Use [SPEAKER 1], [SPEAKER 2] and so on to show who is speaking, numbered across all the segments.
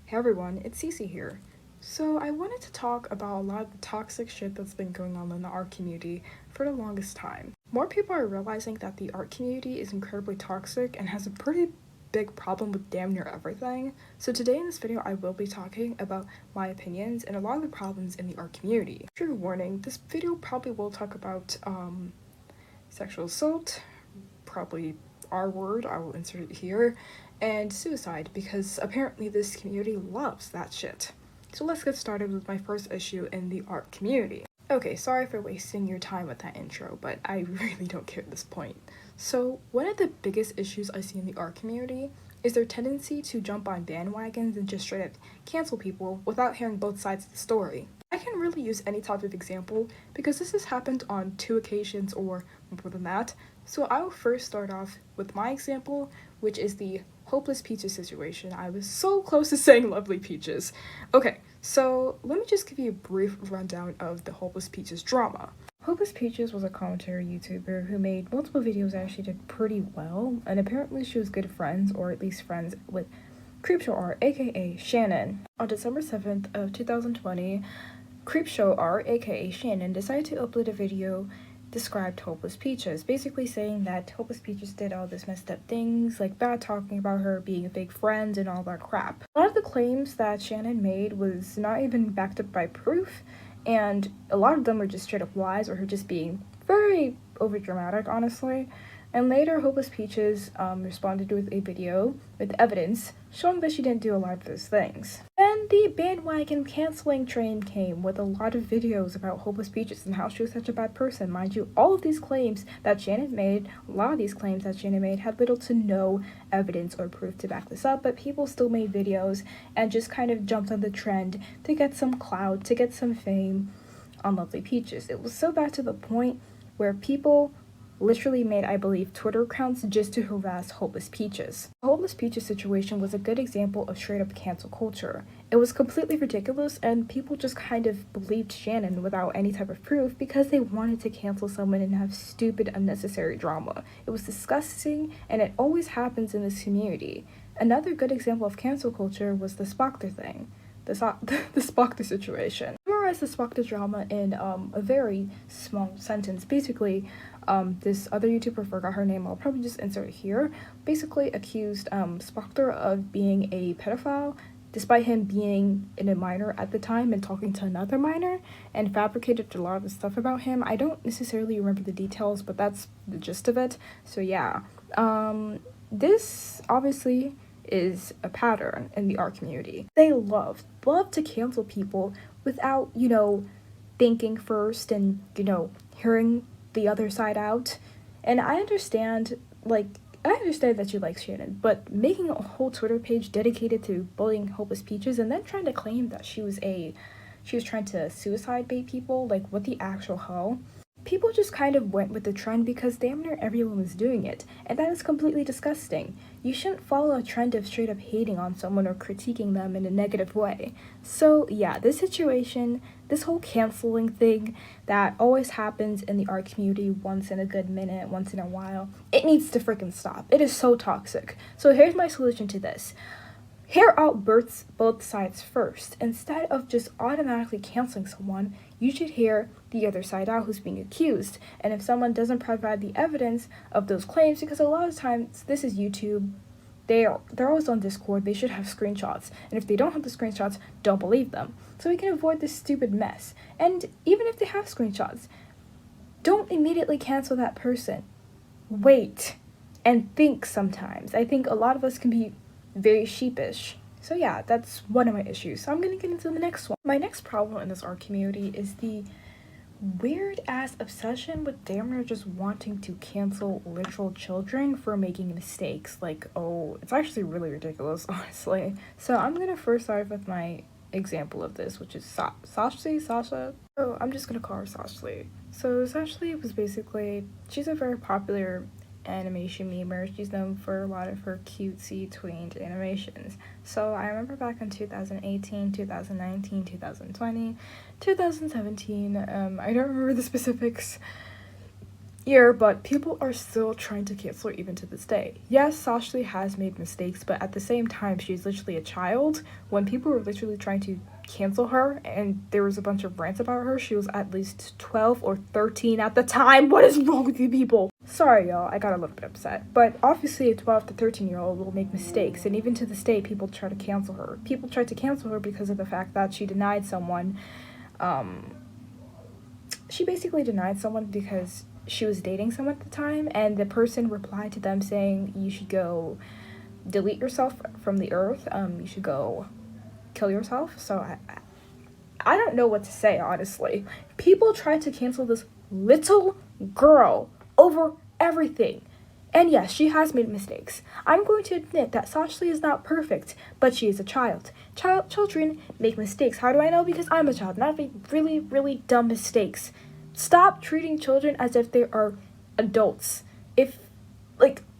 [SPEAKER 1] Hey everyone, it's Cece here. So I wanted to talk about a lot of the toxic shit that's been going on in the art community for the longest time. More people are realizing that the art community is incredibly toxic and has a pretty big problem with damn near everything. So today in this video I will be talking about my opinions and a lot of the problems in the art community. Trigger warning, this video probably will talk about sexual assault, probably R word, I will insert it here, and suicide, because apparently this community loves that shit. So let's get started with my first issue in the art community. Okay, sorry for wasting your time with that intro, but I really don't care at this point. So, one of the biggest issues I see in the art community is their tendency to jump on bandwagons and just straight up cancel people without hearing both sides of the story. I can really use any type of example because this has happened on 2 occasions or more than that. So I will first start off with my example, which is the Hopeless Peaches situation. I was so close to saying Lovely Peaches. Okay, so let me just give you a brief rundown of the Hopeless Peaches drama. Hopeless Peaches was a commentary YouTuber who made multiple videos that she did pretty well, and apparently she was good friends, or at least friends with Creepshow Art, aka Shannon. On December 7th of 2020, Creepshow Art, aka Shannon, decided to upload a video described Hopeless Peaches, basically saying that Hopeless Peaches did all this messed up things, like bad talking about her being a fake friend and all that crap. A lot of the claims that Shannon made was not even backed up by proof, and a lot of them were just straight up lies or her just being very overdramatic, honestly. And later, Hopeless Peaches responded with a video with evidence showing that she didn't do a lot of those things. Then the bandwagon canceling train came with a lot of videos about Hopeless Peaches and how she was such a bad person. Mind you, all of these claims that Shannon made, a lot of these claims that Shannon made had little to no evidence or proof to back this up, but people still made videos and just kind of jumped on the trend to get some clout, to get some fame on Lovely Peaches. It was so bad to the point where people literally made, I believe, Twitter accounts just to harass Hopeless Peaches. The Hopeless Peaches situation was a good example of straight up cancel culture. It was completely ridiculous and people just kind of believed Shannon without any type of proof because they wanted to cancel someone and have stupid, unnecessary drama. It was disgusting and it always happens in this community. Another good example of cancel culture was the Spoctor thing. The Spoctor situation. Summarize the Spoctor drama in a very small sentence. Basically, this other YouTuber, forgot her name, I'll probably just insert it here, basically accused Spoctor of being a pedophile despite him being a minor at the time and talking to another minor, and fabricated a lot of the stuff about him. I don't necessarily remember the details, but that's the gist of it. So yeah, this obviously is a pattern in the art community. They love to cancel people without, thinking first and, hearing the other side out. And I understand that you like Shannon, but making a whole Twitter page dedicated to bullying Hopeless Peaches and then trying to claim that she was trying to suicide bait people, like what the actual hell? People just kind of went with the trend because damn near everyone was doing it, and that is completely disgusting. You shouldn't follow a trend of straight up hating on someone or critiquing them in a negative way. So yeah, this situation, this whole canceling thing that always happens in the art community once in a good minute, once in a while, it needs to freaking stop. It is so toxic. So here's my solution to this. Hear out both sides first. Instead of just automatically canceling someone, you should hear the other side out who's being accused. And if someone doesn't provide the evidence of those claims, because a lot of times this is YouTube, they're always on Discord, they should have screenshots. And if they don't have the screenshots, don't believe them. So we can avoid this stupid mess. And even if they have screenshots, don't immediately cancel that person. Wait and think sometimes. I think a lot of us can be very sheepish. So yeah, that's one of my issues. So I'm gonna get into the next one. My next problem in this art community is the weird ass obsession with damn near just wanting to cancel literal children for making mistakes. Like, oh, it's actually really ridiculous, honestly. So I'm gonna first start with my example of this, which is Sasha. Oh, I'm just gonna call her Sasha. So Sasha was basically, she's a very popular animation memer. She's known for a lot of her cutesy tweened animations. So I remember back in 2018, 2019, 2020, 2017, I don't remember the specifics. year, but people are still trying to cancel her even to this day. Yes, Sasha has made mistakes, but at the same time, she's literally a child. When people were literally trying to cancel her and there was a bunch of rants about her, she was at least 12 or 13 at the time. What is wrong with you people? Sorry, y'all, I got a little bit upset. But obviously, a 12 to 13-year-old will make mistakes, and even to this day, people try to cancel her. People tried to cancel her because of the fact that she denied someone. She basically denied someone because she was dating someone at the time, and the person replied to them saying, you should go delete yourself from the earth. You should go kill yourself. So I don't know what to say, honestly. People tried to cancel this little girl over everything. And yes, she has made mistakes. I'm going to admit that Sasha is not perfect, but she is a child. Children make mistakes. How do I know? Because I'm a child and I've made really, really dumb mistakes. Stop treating children as if they are adults.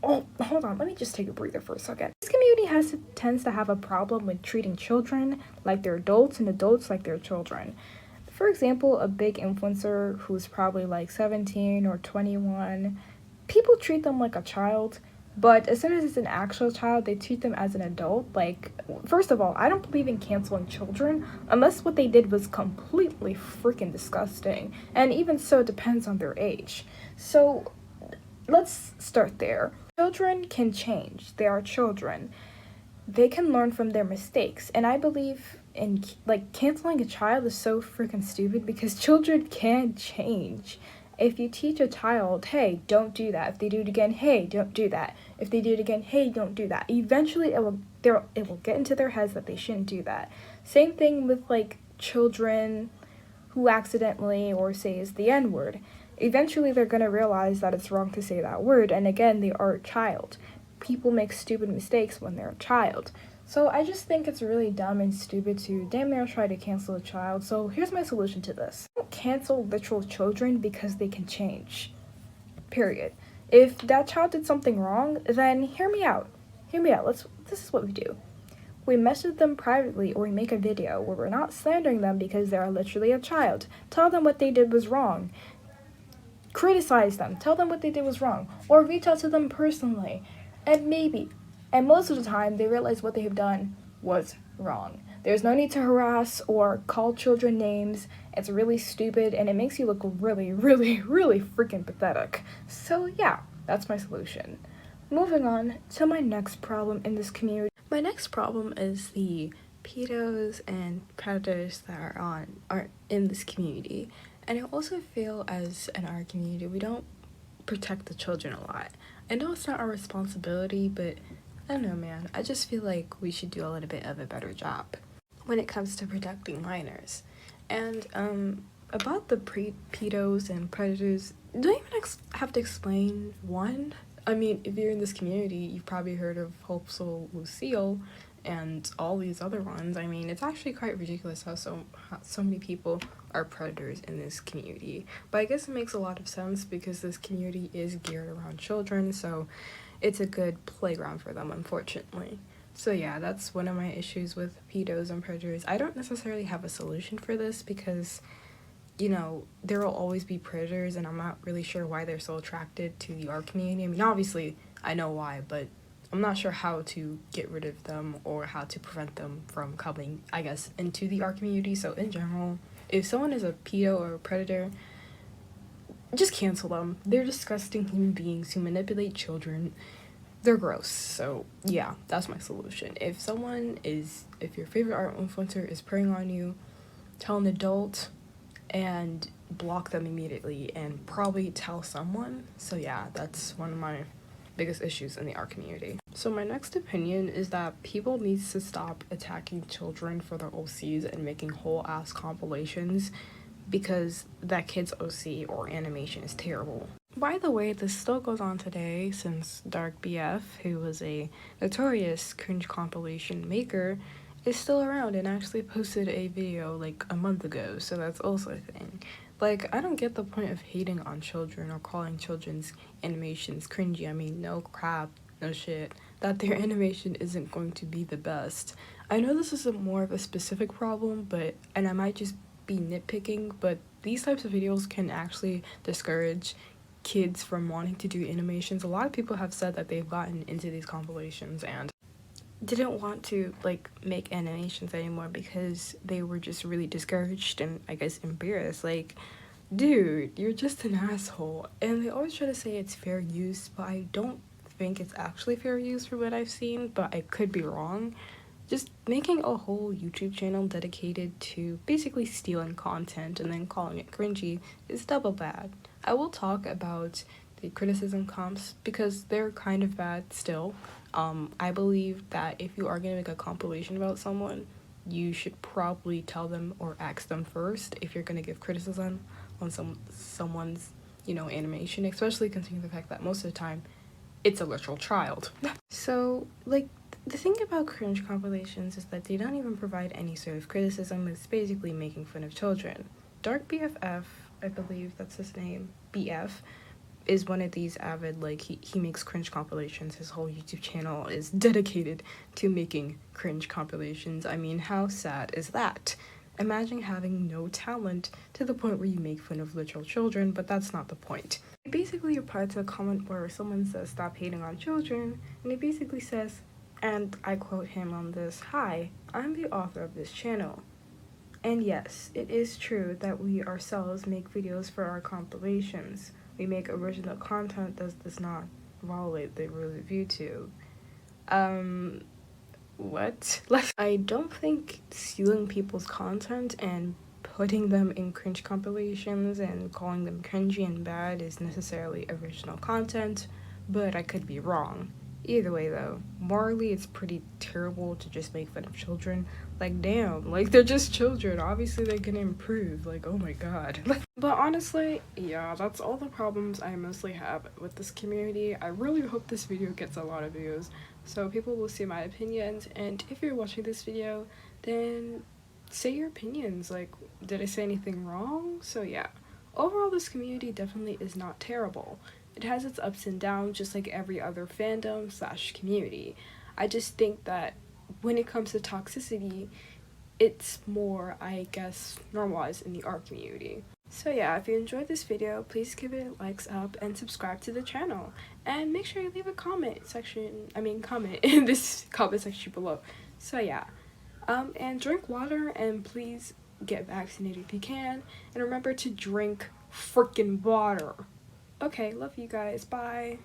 [SPEAKER 1] Oh, hold on, let me just take a breather for a second. This community tends to have a problem with treating children like they're adults and adults like they're children. For example, a big influencer who's probably like 17 or 21, people treat them like a child, but as soon as it's an actual child, they treat them as an adult. Like, first of all, I don't believe in canceling children unless what they did was completely freaking disgusting, and even so, it depends on their age. So let's start there. Children can change. They are children. They can learn from their mistakes, and I believe in canceling a child is so freaking stupid because children can change. If you teach a child, hey, don't do that. If they do it again, hey, don't do that. If they do it again, hey, don't do that. Eventually, it will get into their heads that they shouldn't do that. Same thing with children who accidentally or says the N-word. Eventually, they're gonna realize that it's wrong to say that word, and again, they are a child. People make stupid mistakes when they're a child. So I just think it's really dumb and stupid to damn near try to cancel a child. So here's my solution to this. Don't cancel literal children because they can change. Period. If that child did something wrong, then hear me out. This is what we do. We message them privately or we make a video where we're not slandering them because they're literally a child. Tell them what they did was wrong. Criticize them. Tell them what they did was wrong. Or reach out to them personally. And most of the time, they realize what they have done was wrong. There's no need to harass or call children names. It's really stupid, and it makes you look really, really, really freaking pathetic. So yeah, that's my solution. Moving on to my next problem in this community. My next problem is the pedos and predators that are in this community. And I also feel as in our community, we don't protect the children a lot. I know it's not our responsibility, but I don't know, man. I just feel like we should do a little bit of a better job when it comes to protecting minors. And about the pedos and predators, do I even have to explain one? I mean, if you're in this community, you've probably heard of Hopeful Lucille and all these other ones. I mean, it's actually quite ridiculous how so many people are predators in this community. But I guess it makes a lot of sense because this community is geared around children, so it's a good playground for them, unfortunately. So yeah, that's one of my issues with pedos and predators. I don't necessarily have a solution for this because, you know, there will always be predators, and I'm not really sure why they're so attracted to the art community. I mean, obviously, I know why, but I'm not sure how to get rid of them or how to prevent them from coming, I guess, into the art community. So in general, if someone is a pedo or a predator, just cancel them. They're disgusting human beings who manipulate children. They're gross. So yeah, that's my solution. If your favorite art influencer is preying on you, tell an adult and block them immediately and probably tell someone. So yeah, that's one of my biggest issues in the art community. So my next opinion is that people need to stop attacking children for their OCs and making whole ass compilations because that kid's OC or animation is terrible. By the way, this still goes on today since Dark BF, who was a notorious cringe compilation maker, is still around and actually posted a video like a month ago, so that's also a thing. Like, I don't get the point of hating on children or calling children's animations cringy. I mean, no crap, no shit, that their animation isn't going to be the best. I know this is more of a specific problem, and I might just be nitpicking, but these types of videos can actually discourage kids from wanting to do animations. A lot of people have said that they've gotten into these compilations and didn't want to like make animations anymore because they were just really discouraged and I guess embarrassed. Like, dude, you're just an asshole. And they always try to say it's fair use, but I don't think it's actually fair use for what I've seen, but I could be wrong. Just making a whole YouTube channel dedicated to basically stealing content and then calling it cringy is double bad. I will talk about the criticism comps because they're kind of bad still. I believe that if you are going to make a compilation about someone, you should probably tell them or ask them first if you're going to give criticism on someone's, animation, especially considering the fact that most of the time it's a literal child. So, like, the thing about cringe compilations is that they don't even provide any sort of criticism. It's basically making fun of children. Dark BFF, I believe that's his name, BF, is one of these avid, like, he makes cringe compilations. His whole YouTube channel is dedicated to making cringe compilations. I mean, how sad is that? Imagine having no talent to the point where you make fun of literal children, but that's not the point. He basically replied to a comment where someone says, "Stop hating on children," and he basically says, and I quote him on this, "Hi, I'm the author of this channel. And yes, it is true that we ourselves make videos for our compilations. We make original content that does not violate the rules of YouTube." What? Like, I don't think stealing people's content and putting them in cringe compilations and calling them cringy and bad is necessarily original content, but I could be wrong. Either way though, morally it's pretty terrible to just make fun of children. Like, damn, like, they're just children. Obviously they can improve. Like, oh my god. But honestly, yeah, that's all the problems I mostly have with this community. I really hope this video gets a lot of views so people will see my opinions, and if you're watching this video, then say your opinions. Like, did I say anything wrong? So yeah, overall this community definitely is not terrible. It has its ups and downs just like every other fandom / community. I just think that when it comes to toxicity, it's more, I guess, normalized in the art community. So yeah, if you enjoyed this video, please give it a likes up and subscribe to the channel. And make sure you leave a comment in this comment section below. So yeah, and drink water, and please get vaccinated if you can. And remember to drink freaking water. Okay, love you guys, bye.